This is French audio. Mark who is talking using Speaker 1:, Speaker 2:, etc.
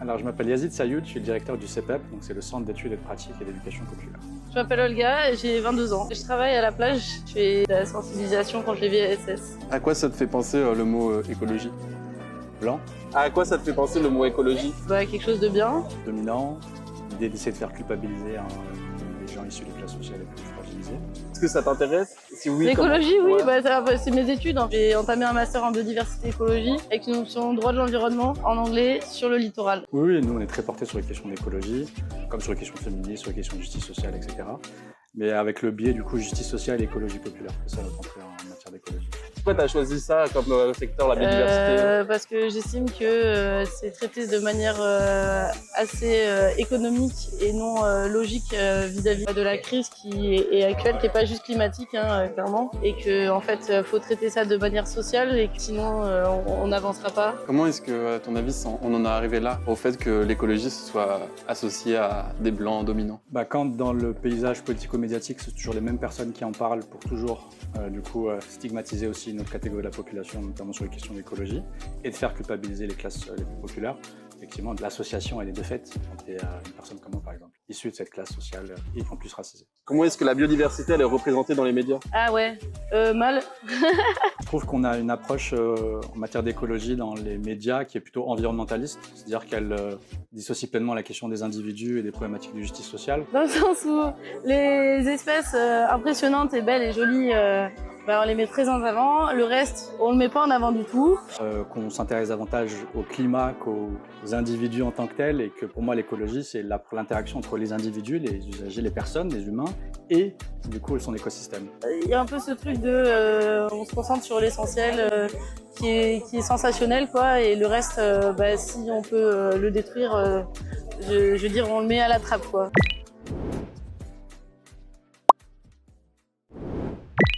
Speaker 1: Alors, je m'appelle Yazid Sayoud, je suis le directeur du CEPEP, donc c'est le Centre d'études et de pratique et d'éducation populaire.
Speaker 2: Je m'appelle Olga, j'ai 22 ans. Je travaille à la plage, je fais de la sensibilisation quand les VSS.
Speaker 3: À quoi ça te fait penser le mot écologie?
Speaker 1: Blanc,
Speaker 3: À quoi ça te fait penser le mot écologie?
Speaker 2: Quelque chose de bien.
Speaker 1: dominant, l'idée d'essayer de faire culpabiliser les gens issus des classes sociales les plus fragilisées.
Speaker 3: Est-ce que ça t'intéresse? Si oui,
Speaker 2: L'écologie,
Speaker 3: comment?
Speaker 2: oui,
Speaker 3: Ouais.
Speaker 2: c'est mes études. J'ai entamé un master en biodiversité et écologie avec une option droit de l'environnement en anglais sur le littoral.
Speaker 1: Oui, nous on est très portés sur les questions d'écologie, comme sur les questions féministes, sur les questions de justice sociale, etc. Mais avec le biais du coup justice sociale et écologie populaire, c'est ça notre entrée en matière d'écologie.
Speaker 3: Pourquoi tu as choisi ça comme secteur, la biodiversité?
Speaker 2: Parce que j'estime que c'est traité de manière assez économique et non logique vis-à-vis de la crise qui est actuelle, qui n'est pas juste climatique, clairement, et que en fait, faut traiter ça de manière sociale et que sinon on n'avancera pas.
Speaker 3: Comment est-ce que, à ton avis, on en est arrivé là, au fait que l'écologie soit associée à des blancs dominants?
Speaker 1: Quand dans le paysage politico-médiatique, c'est toujours les mêmes personnes qui en parlent pour toujours stigmatiser aussi une autre catégorie de la population, notamment sur les questions d'écologie, et de faire culpabiliser les classes les plus populaires. Effectivement, l'association, elle est de fait quand tu es une personne comme moi, par exemple, issue de cette classe sociale et en plus racisée.
Speaker 3: Comment est-ce que la biodiversité elle est représentée dans les médias?
Speaker 2: Ah ouais, mal.
Speaker 1: Je trouve qu'on a une approche en matière d'écologie dans les médias qui est plutôt environnementaliste, c'est-à-dire qu'elle dissocie pleinement la question des individus et des problématiques de justice sociale.
Speaker 2: Dans le sens où les espèces impressionnantes et belles et jolies, on les met très en avant. Le reste, on le met pas en avant du tout.
Speaker 1: Qu'on s'intéresse davantage au climat qu'aux individus en tant que tels, et que pour moi l'écologie c'est l'interaction entre les individus, les usagers, les personnes, les humains et du coup son écosystème.
Speaker 2: Il y a un peu ce truc de on se concentre sur l'essentiel qui est sensationnel quoi, et le reste si on peut le détruire, je veux dire on le met à la trappe quoi.